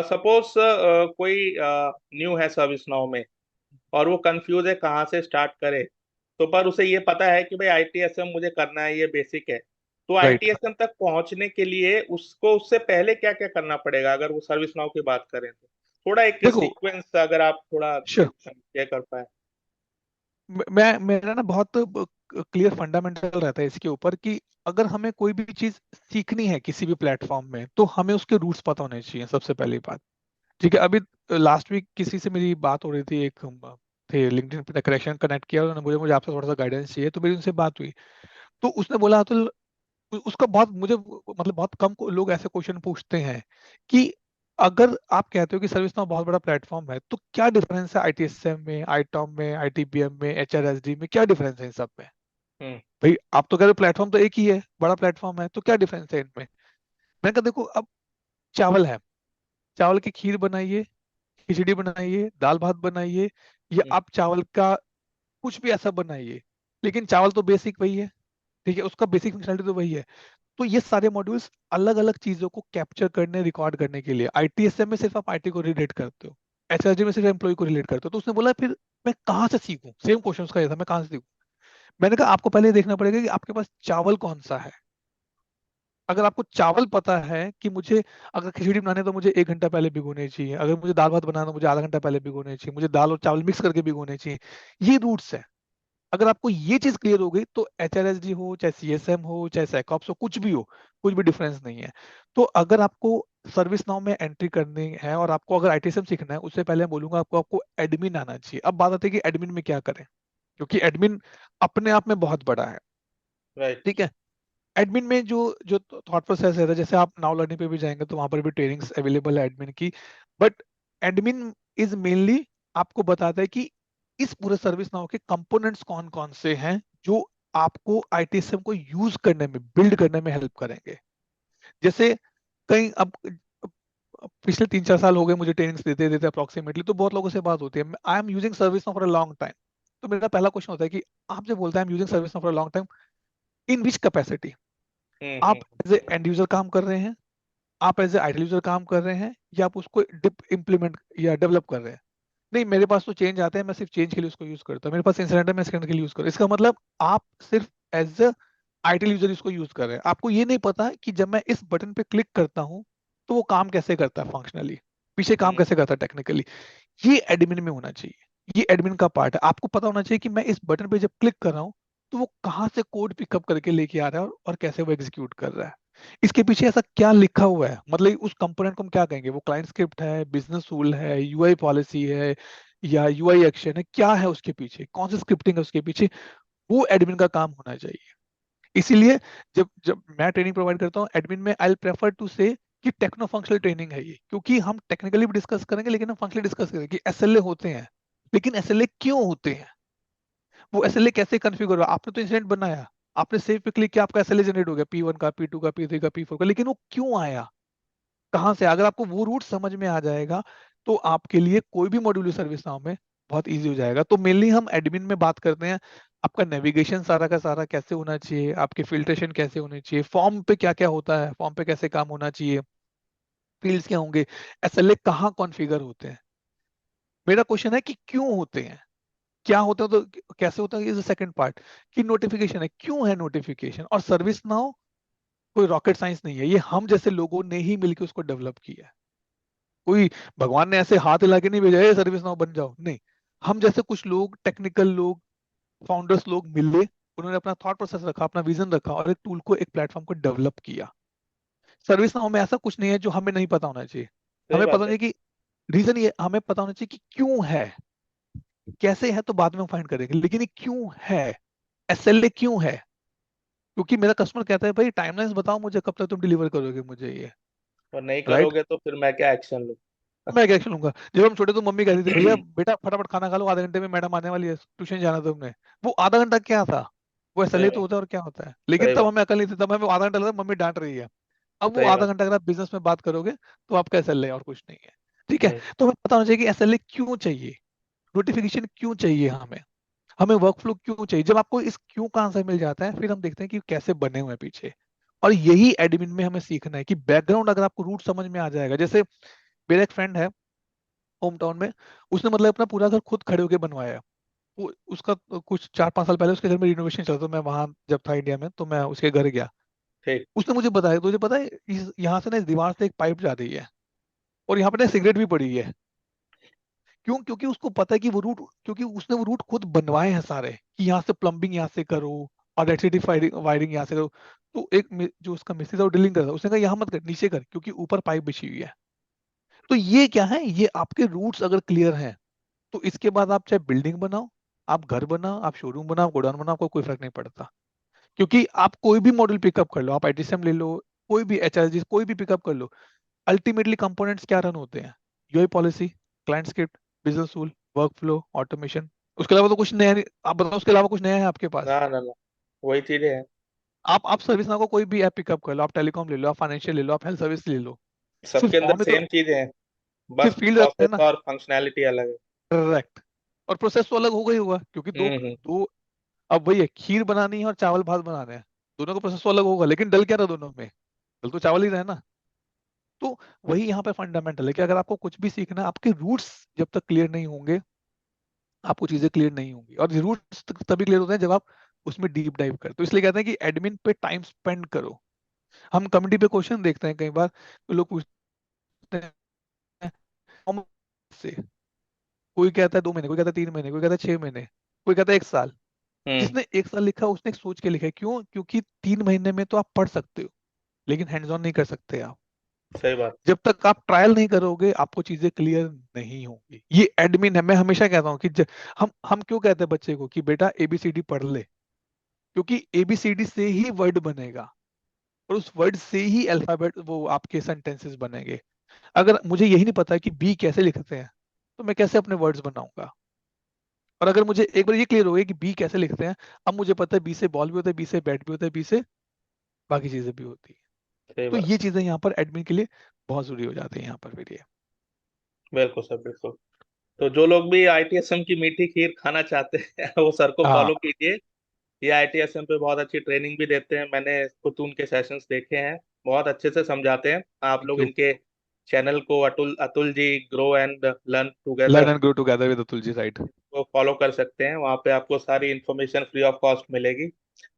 Suppose कोई new है service now में, और वो कंफ्यूज है कहाँ से स्टार्ट करे। तो पर उसे ये पता है कि भाई आईटीएसएम मुझे करना है, ये बेसिक है। तो राइट। आईटीएसएम तक पहुंचने के लिए उसको उससे पहले क्या क्या करना पड़ेगा, अगर वो सर्विस नाउ की बात करें तो थोड़ा एक देखो, सीक्वेंस अगर आप थोड़ा श्योर, शेयर कर पाए। मैं मेरा ना बहुत क्लियर फंडामेंटल रहता है इसके ऊपर कि अगर हमें कोई भी चीज सीखनी है किसी भी प्लेटफॉर्म में तो हमें उसके रूट्स पता होने चाहिए, सबसे पहली बात। ठीक है। अभी लास्ट वीक किसी से मेरी बात हो रही थी, एक थे लिंक्डइन पे कनेक्शन कनेक्ट किया, उन्होंने मुझे मुझे आपसे थोड़ा सा गाइडेंस चाहिए, तो मेरी उनसे बात हुई। तो उसने बोला तो उसका बहुत मुझे मतलब बहुत कम लोग ऐसे क्वेश्चन पूछते हैं कि अगर आप कहते हो कि सर्विस नाउ बहुत बड़ा प्लेटफॉर्म है तो क्या डिफरेंस है आईटीएसएम में, आईटॉम में, आईटीबीएम में, एचआरएसडी में, क्या डिफरेंस है इन सब में? हम्म। भाई आप तो कह रहे हो प्लेटफॉर्म तो एक ही है, बड़ा प्लेटफॉर्म है, तो क्या डिफरेंस है इनमें? मैंने कहा देखो, अब चावल है, चावल की खीर बनाइए, खिचड़ी बनाइए, दाल भात बनाइए, या हम्म। आप चावल का कुछ भी ऐसा बनाइए, लेकिन चावल तो बेसिक वही है। ठीक है, उसका बेसिक फंक्शनलिटी तो वही है। तो ये सारे मॉड्यूल्स अलग अलग चीजों को कैप्चर करने, रिकॉर्ड करने के लिए, आईटीएसएम में सिर्फ आप आईटी को रिलेट करते हो, एचआरडी में सिर्फ एम्प्लॉय को रिलेट करते हो। तो उसने बोला फिर मैं कहाँ से सीखूं? सेम क्वेश्चन उसका ये था, मैं कहाँ से सीखूं? मैंने कहा आपको पहले देखना पड़ेगा कि आपके पास चावल कौन सा है। अगर आपको चावल पता है कि मुझे अगर खिचड़ी बनाने है तो मुझे 1 घंटा पहले भिगोने चाहिए, अगर मुझे दाल भात बनाना है तो मुझे आधा घंटा पहले भिगोने चाहिए, मुझे दाल और चावल मिक्स करके भिगोने चाहिए, ये रूट्स है। अगर आपको ये चीज क्लियर हो गई तो एचआरएसडी हो, चाहे सीएसएम हो, चाहे सैकऑप्स हो, कुछ भी हो, कुछ भी डिफरेंस नहीं है। तो अगर आपको सर्विस नाउ में एंट्री करनी है और आपको अगर आईटीएसएम सीखना है, उससे पहले मैं बोलूंगा आपको आपको एडमिन आना चाहिए। अब बात आती है कि एडमिन में क्या करें, क्योंकि एडमिन अपने आप में बहुत बड़ा है। राइट। ठीक है। एडमिन में जो जो थॉट प्रोसेस है, जैसे आप नाउ लर्निंग पे भी जाएंगे तो वहां पर भी ट्रेनिंग्स अवेलेबल है एडमिन की। बट एडमिन इज मेनली आपको बताता है कि इस पूरे सर्विस नाउ के कंपोनेंट्स कौन कौन से हैं जो आपको आईटीएसएम को यूज करने में, बिल्ड करने में हेल्प करेंगे। जैसे कहीं अब पिछले 3-4 साल हो गए मुझे ट्रेनिंग्स देते देते अप्रोक्सीमेटली, तो बहुत लोगों से बात होती है, I am using service now for a long time. तो मेरा पहला क्वेश्चन होता है कि आप जब बोलते हैं I am using service now for a long time, in which capacity? आप हम्म। एज ए एंड यूजर काम कर रहे हैं, आप एज ए आइडल यूजर काम कर रहे हैं, या आप उसको डिप इम्प्लीमेंट या डेवलप कर रहे हैं? नहीं, मेरे पास तो चेंज आते हैं, मैं सिर्फ चेंज के लिए उसको यूज करता हूँ, मेरे पास इंसिडेंट है, मैं इंसिडेंट के लिए यूज कर रहा हूँ। इसका मतलब आप सिर्फ एज ए आइडल यूजर इसको यूज कर रहे हैं, आपको ये नहीं पता कि जब मैं इस बटन पे क्लिक करता हूँ तो वो काम कैसे करता है फंक्शनली, पीछे काम हम्म। कैसे करता है टेक्निकली। ये एडमिन में होना चाहिए, ये एडमिन का पार्ट है। आपको पता होना चाहिए कि मैं इस बटन पे जब क्लिक कर रहा हूँ तो वो कहाँ से कोड पिकअप करके लेके आ रहा है और कैसे वो एग्जीक्यूट कर रहा है, इसके पीछे ऐसा क्या लिखा हुआ है, मतलब उस कंपोनेंट को हम क्या कहेंगे, वो क्लाइंट स्क्रिप्ट है, बिजनेस रूल है, यूआई पॉलिसी है, या यूआई एक्शन है, क्या है उसके पीछे, कौन सी स्क्रिप्टिंग है उसके पीछे, वो एडमिन का काम होना चाहिए। इसीलिए जब जब मैं ट्रेनिंग प्रोवाइड करता हूँ एडमिन में, आई प्रेफर टू से कि टेक्नो फंक्शनल ट्रेनिंग है ये, क्योंकि हम टेक्निकली भी डिस्कस करेंगे लेकिन हम फंक्शनली डिस्कस करेंगे कि एसएलए होते हैं, लेकिन एसएलए क्यों होते हैं, वो एसएलए कैसे कॉन्फ़िगर हुआ, आपने तो इंसिडेंट बनाया, आपने सेव पे क्लिक किया, आपका एसएलए जनरेट हो गया, P1 का, P2 का, P3 का, P4 का, लेकिन वो क्यों आया, कहाँ से? अगर आपको वो रूट समझ में आ जाएगा तो आपके लिए कोई भी मॉड्यूलर सर्विस नाउ में बहुत इजी हो जाएगा। तो मेनली हम एडमिन में बात करते हैं, आपका नेविगेशन सारा का सारा कैसे होना चाहिए, आपके फिल्ट्रेशन कैसे होने चाहिए, फॉर्म पे क्या क्या होता है, फॉर्म पे कैसे काम होना चाहिए, फील्ड्स क्या होंगे, एसएलए कहाँ कॉन्फ़िगर होते हैं। मेरा क्वेश्चन है कि क्यों होते हैं, क्या होता है, तो कैसे होता है, इज सेकंड पार्ट। कि नोटिफिकेशन है, क्यों है नोटिफिकेशन, और सर्विस नाउ कोई रॉकेट साइंस नहीं है, ये हम जैसे लोगों ने ही मिलकर उसको डेवलप किया है। कोई भगवान ने ऐसे हाथ हिला के नहीं भेजा है सर्विस नाउ बन जाओ, नहीं। हम जैसे कुछ लोग, टेक्निकल लोग, फाउंडर्स लोग मिले, उन्होंने अपना थॉट प्रोसेस रखा, अपना विजन रखा, और एक टूल को, एक प्लेटफॉर्म को डेवलप किया। सर्विस नाउ में ऐसा कुछ नहीं है जो हमें नहीं पता होना चाहिए। सही हमें पता बात होना है। चाहिए कि रीजन, ये हमें पता होना चाहिए कि क्यों है। कैसे है तो बाद में हम फाइंड करेंगे, लेकिन ये क्यों है, एसएलए क्यों है? क्योंकि मेरा कस्टमर कहता है भाई टाइमलाइंस बताओ मुझे, कब तक तुम डिलीवर करोगे मुझे ये। और नहीं राइट। करोगे तो फिर मैं क्या एक्शन लूँ? मैं क्या एक्शन लूंगा? जब हम छोटे तो मम्मी कहती थी भैया बेटा फटाफट खाना खा लो, आधे घंटे में मैडम आने वाली है, ट्यूशन जाना तुमने। वो आधा घंटा क्या था, वो सही एसएलए तो बात। होता है और क्या होता है, लेकिन सही तब बात। हमें अकल नहीं थी, तब हमें आधा घंटा लगता मम्मी डांट रही है। अब वो सही आधा बात। घंटा अगर आप बिजनेस में बात करोगे तो आपका एसएलए और कुछ नहीं है। ठीक है। हम्म। तो हमें पता होना चाहिए कि एसएलए क्यों चाहिए, नोटिफिकेशन क्यों चाहिए, हमें हमें वर्कफ्लो क्यों चाहिए। जब आपको इस क्यों का आंसर मिल जाता है फिर हम देखते हैं कि कैसे बने हुए हैं पीछे। और यही एडमिन में हमें सीखना है कि बैकग्राउंड अगर आपको रूट समझ में आ जाएगा, जैसे मेरा एक फ्रेंड है होम टाउन में, उसने मतलब अपना पूरा घर खुद खड़े होके बनवाया है। वो उसका कुछ 4-5 साल पहले उसके घर में रिनोवेशन चल रहा था, मैं वहां जब था इंडिया में तो मैं उसके घर गया। ठीक। उसने मुझे बताया, तुझे पता है इस यहाँ से ना इस दीवार से एक पाइप जा रही है, और यहाँ पे ना सिगरेट भी पड़ी है। क्यों? क्योंकि उसको पता है कि वो रूट, क्योंकि उसने वो रूट खुद बनवाए हैं सारे, कि यहाँ से प्लम्बिंग यहाँ से करो और इलेक्ट्रिसिटी वायरिंग यहाँ से करो। तो एक जो उसका मिस्त्री था वो ड्रिलिंग कर रहा था, उसने कहा यहाँ मत कर, नीचे कर, क्योंकि ऊपर पाइप बिछी हुई है। तो ये क्या है, ये आपके रूट्स अगर क्लियर हैं तो इसके बाद आप चाहे बिल्डिंग बनाओ, आप घर बनाओ, आप शोरूम बनाओ, गोडाउन बनाओ, आपको कोई फर्क नहीं पड़ता। क्योंकि आप कोई भी मॉडल पिकअप कर लो, आप आईटीसीएम ले लो, कोई भी एचआरजी कोई भी पिकअप कर लो, अल्टीमेटली कंपोनेंट्स क्या रन होते हैं? UI policy, client script, business rule, work flow, automation. उसके अलावा तो कुछ नया नहीं। आप बताओ उसके अलावा कुछ नया है आपके पास? ना ना ना, वही चीजें हैं। आप सर्विस नाउ को कोई भी ऐप पिकअप कर लो, आप टेलीकॉम ले लो, आप फाइनेंशियल ले लो, आप हेल्थ सर्विस ले लो। सिर्फ सबके अंदर फॉर्म में तो सेम चीजें हैं, बस सिर्फ फील्ड अलग है प्रोसेस ना। और फंक्शनैलिटी अलग है। करेक्ट। और प्रोसेस तो अलग होगा ही होगा, क्योंकि दो हम्म। दो अब वही है, खीर बनानी है और चावल भात बनाने हैं, दोनों का प्रोसेस तो अलग होगा, लेकिन डल क्या रहा दोनों में? डल तो चावल ही रहा है ना। तो वही यहाँ पे फंडामेंटल है कि अगर आपको कुछ भी सीखना है, आपके रूट्स जब तक क्लियर नहीं होंगे, आपको चीजें क्लियर नहीं होंगी। और रूट्स तभी क्लियर होते हैं जब आप उसमें डीप डाइव करते हो। तो इसलिए कहते हैं कि एडमिन पे टाइम स्पेंड करो। हम कम्युनिटी पे क्वेश्चन देखते हैं कई बार, तो लोग पूछते हैं "How much से?" कोई कहता है 2 महीने, कोई कहता है 3 महीने, कोई कहता है 6 महीने, कोई कहता है 1 साल। हम्म। जिसने 1 साल लिखा उसने एक सोच के लिखा है। क्यों? क्योंकि 3 महीने में तो आप पढ़ सकते हो, लेकिन हैंड्स ऑन नहीं कर सकते आप। सही बात। जब तक आप ट्रायल नहीं करोगे आपको चीजें क्लियर नहीं होंगी। ये एडमिन है। मैं हमेशा कहता हूँ कि हम क्यों कहते हैं बच्चे को कि बेटा एबीसीडी पढ़ ले? क्योंकि एबीसीडी से ही वर्ड बनेगा, और उस वर्ड से ही अल्फाबेट वो आपके सेंटेंसेस बनेंगे। अगर मुझे यही नहीं पता कि बी कैसे लिखते हैं, तो मैं कैसे अपने वर्ड्स बनाऊंगा? और अगर मुझे एक बार ये क्लियर हो गया कि बी कैसे लिखते हैं, अब मुझे पता है बी से बॉल भी होता है, बी से बैट भी होता है, बी से बाकी चीजें भी होती है। सही तो बात। ये चीजें यहाँ पर एडमिन के लिए बहुत जरूरी हो जाती है यहाँ पर फिर ये। बिल्कुल सर, बिल्कुल। तो जो लोग भी आईटीएसएम की मीठी खीर खाना चाहते हैं वो सर को हाँ फॉलो कीजिए। ये आईटीएसएम पे बहुत अच्छी ट्रेनिंग भी देते हैं, मैंने खुद उनके सेशंस देखे हैं, बहुत अच्छे से समझाते हैं। आप थैंक लोग यू। इनके चैनल को, Atul Atul ji grow and learn learn together, and grow together with Atul ji, right. को फॉलो कर सकते हैं। वहाँ पे आपको सारी इन्फॉर्मेशन फ्री ऑफ कॉस्ट मिलेगी।